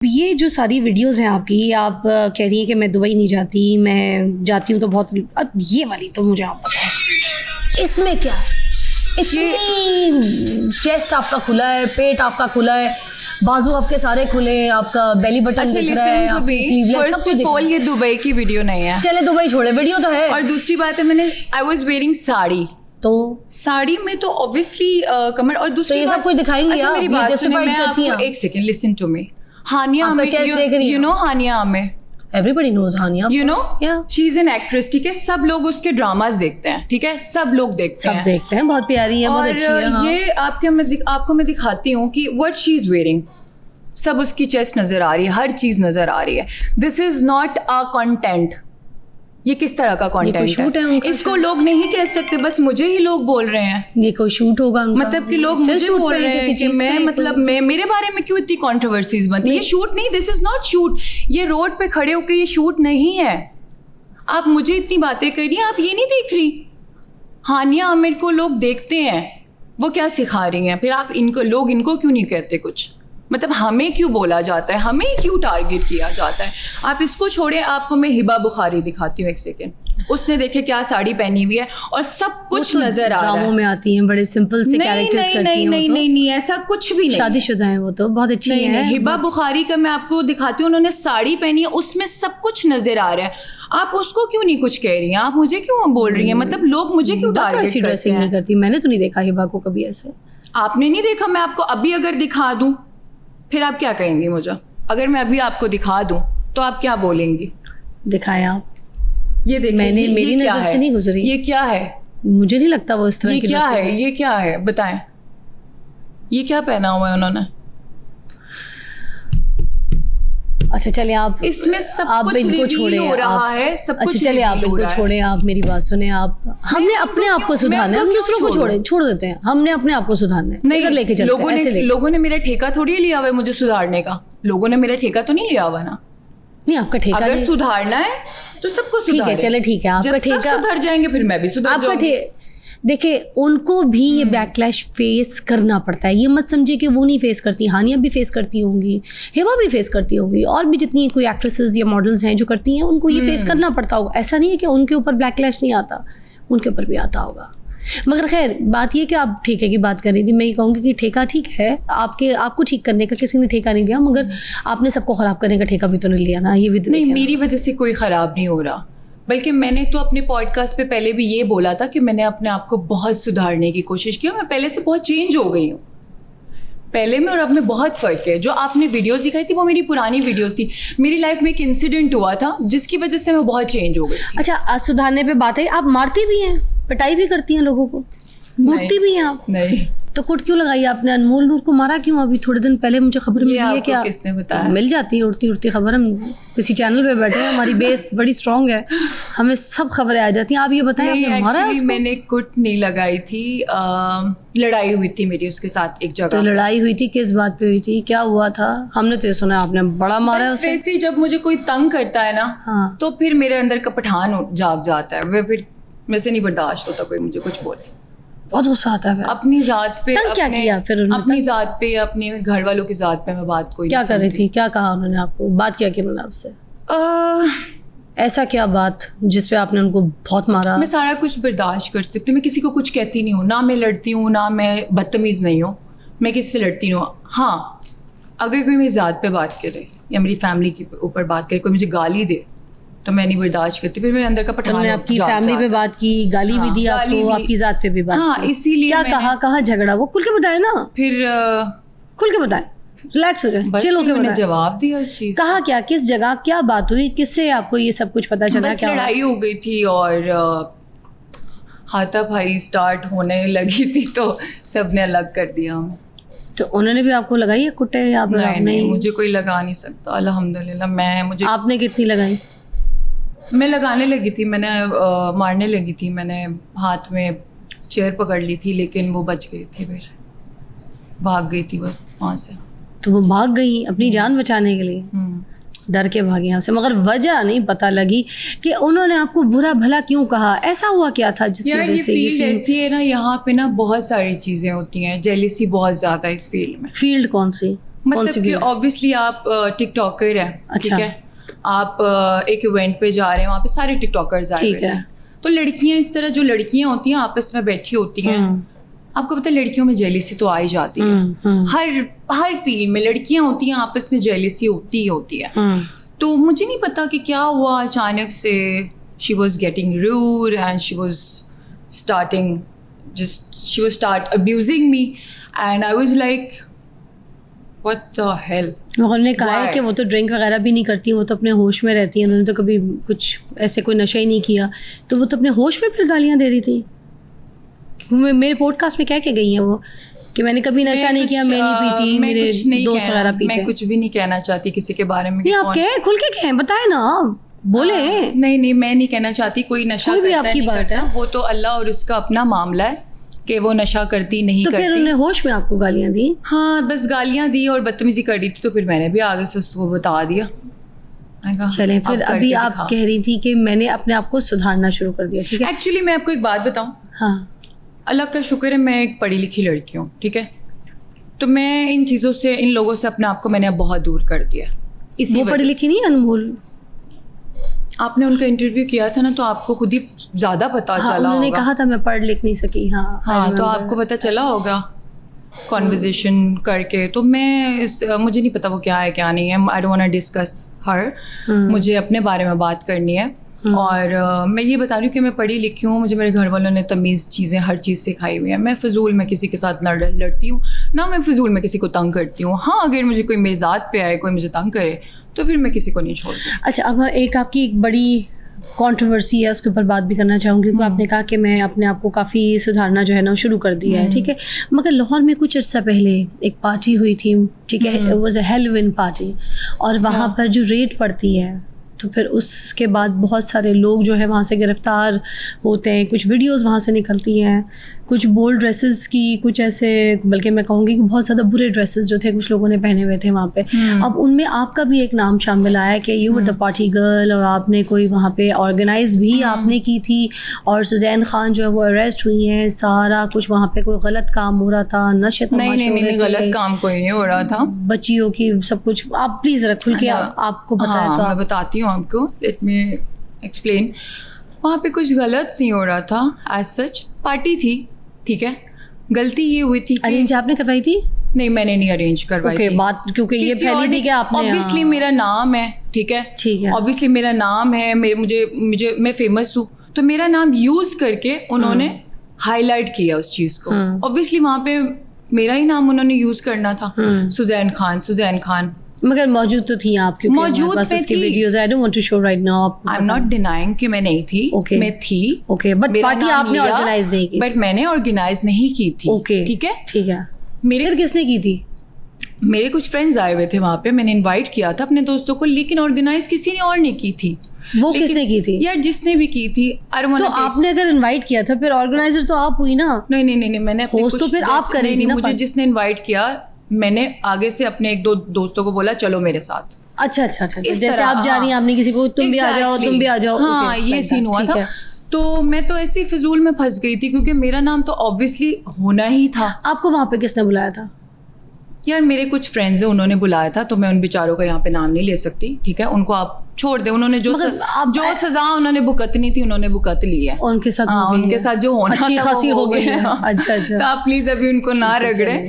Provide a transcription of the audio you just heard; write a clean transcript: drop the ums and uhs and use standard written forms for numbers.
ये जो सारी वीडियोस हैं आपकी, आप कह रही हैं कि मैं दुबई नहीं जाती, मैं जाती हूँ तो बहुत, अब ये वाली तो मुझे आप पता है इसमें क्या है? इतनी चेस्ट आपका खुला है, पेट आपका खुला है, बाजू आपके सारे खुले हैं, आपका बेली बटन दिख रहा है, आपकी क्लीवलेट सब कुछ दिख रहा है। ये दुबई की वीडियो नहीं है। चले दुबई छोड़े, वीडियो तो है। और दूसरी बात है, आई वॉज वेयरिंग साड़ी, तो साड़ी में तो ऑब्वियसली कमर, और दूसरी तो ये सब बात, कुछ दिखाएंगी अच्छा आप, मेरी ये बात सुनिए, justified मैं करती हैं आपको आप। एक second listen to me. Haniya आपका आमिर, chest देख रही यू हूँ। No Haniya Aamir, everybody knows Haniya, you know yeah। She is an actress, ठीक है, सब लोग उसके ड्रामास देखते हैं, ठीक है, सब लोग देखते सब हैं, देखते हैं, बहुत प्यारी है, बहुत और अच्छी है। हाँ। ये आपको मैं दिखाती हूँ कि व्हाट शी इज वेयरिंग, सब उसकी चेस्ट नजर आ रही है, हर चीज नजर आ रही है। This is not a content. ये किस तरह का कंटेंट शूट है उनका, इसको लोग नहीं कह सकते, बस मुझे ही लोग बोल रहे हैं। ये कोई शूट होगा उनका, मतलब कि लोग मुझे बोल रहे हैं कि मैं, मतलब मैं, मेरे बारे में क्यों इतनी कंट्रोवर्सीज बनती है? ये शूट नहीं, दिस इज नॉट शूट। ये रोड पे खड़े होकर ये शूट नहीं है। आप मुझे इतनी बातें कर रही हैं, आप ये नहीं देख रही। हानिया आमिर को लोग देखते हैं, वो क्या सिखा रही हैं, फिर आप लोग इनको क्यों नहीं कहते कुछ? मतलब हमें क्यों बोला जाता है, हमें क्यों टारगेट किया जाता है? आप इसको छोड़े, आपको मैं हिबा बुखारी दिखाती हूँ, एक सेकेंड। उसने देखे क्या साड़ी पहनी हुई है और सब कुछ तो नजर आ रहा है। ड्रामों में आती हैं, बड़े सिंपल से कैरेक्टर्स करती हैं। नहीं, ऐसा कुछ भी नहीं। शादीशुदा है वो, तो बहुत अच्छी है। नहीं, हिबा बुखारी का मैं आपको दिखाती हूँ, उन्होंने साड़ी पहनी है, उसमें सब कुछ नजर आ रहा है। आप उसको क्यों नहीं कुछ कह रही हैं? आप मुझे क्यों बोल रही हैं? मतलब लोग मुझे क्यों टारगेट करते ड्रेसिंग नहीं हैं? करती, मैंने तो नहीं देखा हिबा को कभी ऐसे। आपने नहीं देखा? मैं आपको अभी अगर दिखा दूं, फिर आप क्या कहेंगे मुझे? अगर मैं अभी आपको दिखा दूं तो आप क्या बोलेंगी? दिखाएं आप। ये देखिए, मैंने, मेरी नजर से नहीं गुजरी। ये क्या है? मुझे नहीं लगता वो इस तरह ये की क्या dressing है? ये क्या है बताएं? ये क्या पहना हुआ है उन्होंने? अच्छा चले आप, इसमें सब आप कुछ इनको रिवील छोड़े हो रहा है, सब कुछ अच्छा चले आप रिवील हो इनको रहा है। छोड़े, आप मेरी बात सुने। आप, हमने अपने आप को सुधारना है, हम दूसरों को छोड़ देते हैं। हमने अपने आप को सुधारना है, इधर लेके चलते हैं, ऐसे लेके। लोगों ने मेरा ठेका थोड़ी लिया हुआ है मुझे सुधारने का। लोगों ने मेरा ठेका तो नहीं लिया हुआ ना। नहीं, आपका ठेका अगर नहीं। सुधारना है तो सबको ठीक है, चले ठीक है, आपका जब सब ठेका सुधर जाएंगे फिर मैं भी सुधर जाऊंगी। देखिए, उनको भी ये बैकलैश फेस करना पड़ता है। ये मत समझिए कि वो नहीं फेस करती, हानिया भी फेस करती होंगी, हिबा भी फेस करती होंगी, और भी जितनी कोई एक्ट्रेसेस या मॉडल्स हैं जो करती हैं, उनको ये फेस करना पड़ता होगा। ऐसा नहीं है कि उनके ऊपर बैकलैश नहीं आता, उनके ऊपर भी आता होगा। मगर खैर, बात ये कि आप ठेके की बात कर रही थी, मैं ये कहूँगी कि ठेका ठीक है, आपको ठीक करने का किसी ने ठेका नहीं दिया, मगर आपने सबको ख़राब करने का ठेका भी तो नहीं लिया ना। ये भी नहीं, मेरी वजह से कोई ख़राब नहीं हो रहा, बल्कि मैंने तो अपने पॉडकास्ट पे पहले भी ये बोला था कि मैंने अपने आप को बहुत सुधारने की कोशिश की, मैं पहले से बहुत चेंज हो गई हूँ। पहले में और अब में बहुत फ़र्क है। जो आपने वीडियोस दिखाई थी वो मेरी पुरानी वीडियोस थी। मेरी लाइफ में एक इंसिडेंट हुआ था जिसकी वजह से मैं बहुत चेंज हो गई थी। अच्छा, आज सुधारने पे बात है, आप मारती भी हैं, पिटाई भी करती हैं लोगों को, कूटती भी हैं आप? नहीं। तो कुट क्यों लगाई आपने? अनमोल नूर को मारा क्यों? अभी थोड़े दिन पहले मुझे खबर मिली है कि किसने बताया? मिल जाती है उड़ती उड़ती खबर, हम किसी चैनल पे बैठे हैं, हमारी बेस बड़ी स्ट्रांग है, हमें सब खबरें आ जाती हैं। आप ये बताएं, आपने मारा है उसको? मैंने कुट नहीं लगाई थी, लड़ाई हुई थी मेरी उसके साथ एक जगह। तो लड़ाई हुई थी, किस बात पे हुई थी, क्या हुआ था? हमने तो ये सुना आपने बड़ा मारा है उसे। वैसे जब मुझे कोई तंग करता है ना, हाँ। तो फिर मेरे अंदर का पठान जाग जाता है, वह फिर मेरे से नहीं बर्दाश्त होता कोई मुझे कुछ बोले। बहुत गुस्सा आता है। अपनी जात पे, क्या किया फिर उन्होंने? अपनी जात पे, अपने घर वालों की जात पे मैं बात कोई क्या कर रही थी? क्या कहा उन्होंने आपको? बात क्या की उन्होंने आपसे? ऐसा क्या बात जिस पे आपने उनको बहुत मारा? मैं सारा कुछ बर्दाश्त कर सकती हूँ, मैं किसी को कुछ कहती नहीं हूँ, ना मैं लड़ती हूँ, ना मैं बदतमीज़ नहीं हूँ, मैं किसी से लड़ती नहीं हूँ। हाँ, अगर कोई मेरी जात पे बात करे या मेरी फैमिली के ऊपर बात करे, कोई मुझे गाली दे, तो मैं नहीं बर्दाश्त करती, फिर मेरे अंदर का पठान। उन्होंने आपकी फैमिली पे बात की, गाली भी दी आपको, आपकी जात पे भी बात हाँ, की, इसीलिए क्या कहा? कहाँ झगड़ा? वो खुल के बताए ना, फिर खुल के बताए, रिलैक्स हो जाए, चिल होके मैंने बताए। जवाब दिया इस चीज। कहा क्या, किस जगह, क्या बात हुई, किससे आपको ये सब कुछ पता चला? बस क्या लड़ाई हो गई थी और हाथापाई स्टार्ट होने लगी थी, तो सबने अलग कर दिया हमें। तो उन्होंने भी आपको लगाई है कुटे या फिर आपने? नहीं, मुझे कोई लगा नहीं सकता, अल्हम्दुलिल्लाह। आपने कितनी लगाई? मैं लगाने लगी थी, मैंने मारने लगी थी, मैंने हाथ में चेयर पकड़ ली थी, लेकिन वो बच गई थी, फिर भाग गई थी वो वहाँ से। तो वो भाग गई अपनी जान बचाने के लिए, डर के भागी यहाँ से, मगर वजह नहीं पता लगी कि उन्होंने आपको बुरा भला क्यों कहा। ऐसा हुआ क्या था जिसकी वजह से? ये फील्ड ऐसी है ना, यहाँ पे ना बहुत सारी चीज़ें होती हैं, जेलिसी बहुत ज़्यादा इस फील्ड में। फील्ड कौन सी? मतलब कि ऑब्वियसली आप टिकटॉकर हैं, ठीक है, आप एक इवेंट पे जा रहे हैं, वहाँ पे सारे टिकटॉकर्स आए हुए हैं, तो लड़कियां इस तरह जो लड़कियां होती हैं आपस में बैठी होती हैं, आपको पता है लड़कियों में जेलिसी तो आ ही जाती है, हर फील्ड में लड़कियां होती हैं आपस में जेलिसी होती ही होती है। तो मुझे नहीं पता कि क्या हुआ अचानक से, she was getting rude and she was start abusing me and I was like what the hell. उन्होंने कहा है कि वो तो ड्रिंक वगैरह भी नहीं करती, वो तो अपने होश में रहती है, उन्होंने तो कभी कुछ ऐसे कोई नशा ही नहीं किया, तो वो तो अपने होश में फिर गालियाँ दे रही थी। मेरे पॉडकास्ट में कह के गई हैं वो कि मैंने कभी नशा नहीं किया, मैं नहीं पीती, मेरे दोस्त वगैरह पीते। मैं कुछ भी नहीं कहना चाहती किसी के बारे में। नहीं, आप कहें, खुल के कहें, बताए ना, बोले। नहीं, मैं नहीं कहना चाहती कोई नशा कोई भी आपकी बात है, वो तो अल्लाह और उसका अपना मामला है कि वो नशा करती नहीं करती। तो फिर उन्होंने होश में आपको गालियाँ दी? हाँ, बस गालियाँ दी और बदतमीजी कर रही थी, तो फिर मैंने भी आगे से उसको बता दिया। चलें, फिर अभी आप कह रही थी कि मैंने अपने आप को सुधारना शुरू कर दिया, ठीक है। एक्चुअली मैं आपको एक बात बताऊँ, हाँ, अल्लाह का शुक्र है मैं एक पढ़ी लिखी लड़की हूँ, ठीक है, तो मैं इन चीज़ों से, इन लोगों से अपने आप को मैंने बहुत दूर कर दिया। वो पढ़ी लिखी नहीं, अनमोल, आपने उनका इंटरव्यू किया था ना, तो आपको खुद ही ज़्यादा पता चला होगा। उन्होंने कहा था मैं पढ़ लिख नहीं सकी। हाँ, तो आपको पता चला होगा कॉन्वर्जेशन करके। तो मैं मुझे नहीं पता वो क्या है क्या नहीं है, I don't want to discuss her, मुझे अपने बारे में बात करनी है। और मैं ये बता रही हूँ कि मैं पढ़ी लिखी हूँ, मुझे मेरे घर वालों ने तमीज़ चीज़ें हर चीज़ सिखाई हुई है। मैं फ़िजूल में किसी के साथ लड़ती हूँ ना, मैं फ़िजूल में किसी को तंग करती हूँ। हाँ, अगर मुझे कोई मेरी ज़ात पे आए, कोई मुझे तंग करे, तो फिर मैं किसी को नहीं छोड़ती। अच्छा, अब एक आपकी एक बड़ी कंट्रोवर्सी है, उसके ऊपर बात भी करना चाहूँगी, क्योंकि आपने कहा कि मैं अपने आप को काफ़ी सुधारना जो है ना शुरू कर दिया है, ठीक है, मगर लाहौर में कुछ अर्सा पहले एक पार्टी हुई थी, ठीक है, it was a Halloween party, और वहाँ पर जो रेड पड़ती है, तो फिर उसके बाद बहुत सारे लोग जो है वहाँ से गिरफ़्तार होते हैं, कुछ वीडियोस वहाँ से निकलती हैं, कुछ बोल्ड ड्रेसेस की, कुछ ऐसे, बल्कि मैं कहूँगी कि बहुत ज़्यादा बुरे ड्रेसेस जो थे कुछ लोगों ने पहने हुए थे वहाँ पे। अब उनमें आपका भी एक नाम शामिल आया कि you were the party girl, और आपने कोई वहाँ पे ऑर्गेनाइज भी आपने की थी, और सुजैन खान जो है वो अरेस्ट हुई हैं, सारा कुछ वहाँ पे कोई गलत काम हो रहा था, नशे तमाशे नहीं, गलत काम कोई नहीं हो रहा था, बच्चियों की सब कुछ। आप प्लीज़ ज़रा खुल के आपको बताएं। तो मैं बताती हूँ आपको, लेट मी एक्सप्लेन। वहाँ पे कुछ गलत नहीं हो रहा था, एज सच पार्टी थी, ठीक है। गलती ये हुई थी, अरेंज आपने करवाई थी? नहीं, मैंने नहीं अरेंज करवाई थी। बात क्योंकि ये फैली थी कि आपने, ऑब्वियसली मेरा नाम है, ठीक है, ऑब्वियसली मेरा नाम है, मुझे मैं फेमस हूँ, तो मेरा नाम यूज करके उन्होंने हाईलाइट किया उस चीज को। ऑब्वियसली वहाँ पे मेरा ही नाम उन्होंने यूज करना था, सुजैन खान, मगर मौजूद तो थी आप, क्योंकि मौजूद में थी। Videos I don't want to show right now. I am not denying कि मैं नहीं थी, मैं थी, ओके, बट पार्टी आपने ऑर्गेनाइज नहीं की। बट मैंने ऑर्गेनाइज नहीं की थी, ओके, ठीक है। फिर किसने की थी? मेरे कुछ फ्रेंड्स आए हुए थे वहाँ पे, मैंने इनवाइट किया था अपने दोस्तों को, लेकिन ऑर्गेनाइज किसी ने और नहीं की थी। वो किसने की थी? यार जिसने भी की थी। तो आपने अगर इनवाइट किया था, फिर ऑर्गेनाइजर तो आप हुई ना? नहीं, मैंने होस्ट तो फिर आप करें थी ना। मुझे जिसने इनवाइट किया, मैंने आगे से अपने एक दो दोस्तों को बोला चलो मेरे साथ। अच्छा, जैसे आप जा रही हैं, आपने किसी को तुम भी आ जाओ। हाँ, ये सीन हुआ था। तो मैं तो ऐसी फिजूल में फंस गई थी, क्योंकि मेरा नाम तो ऑब्वियसली होना ही था। आपको वहाँ पे किसने बुलाया था? यार मेरे कुछ फ्रेंड्स हैं, उन्होंने बुलाया था, तो मैं उन बेचारों का यहाँ पे नाम नहीं ले सकती, ठीक है, उनको आप छोड़ दे। उन्होंने जो सजा उन्होंने भुगतनी थी, उन्होंने भुगत ली है। उनके साथ जो होना अच्छी खासी हो गई है। अच्छा, तो आप प्लीज अभी उनको ना रगड़े।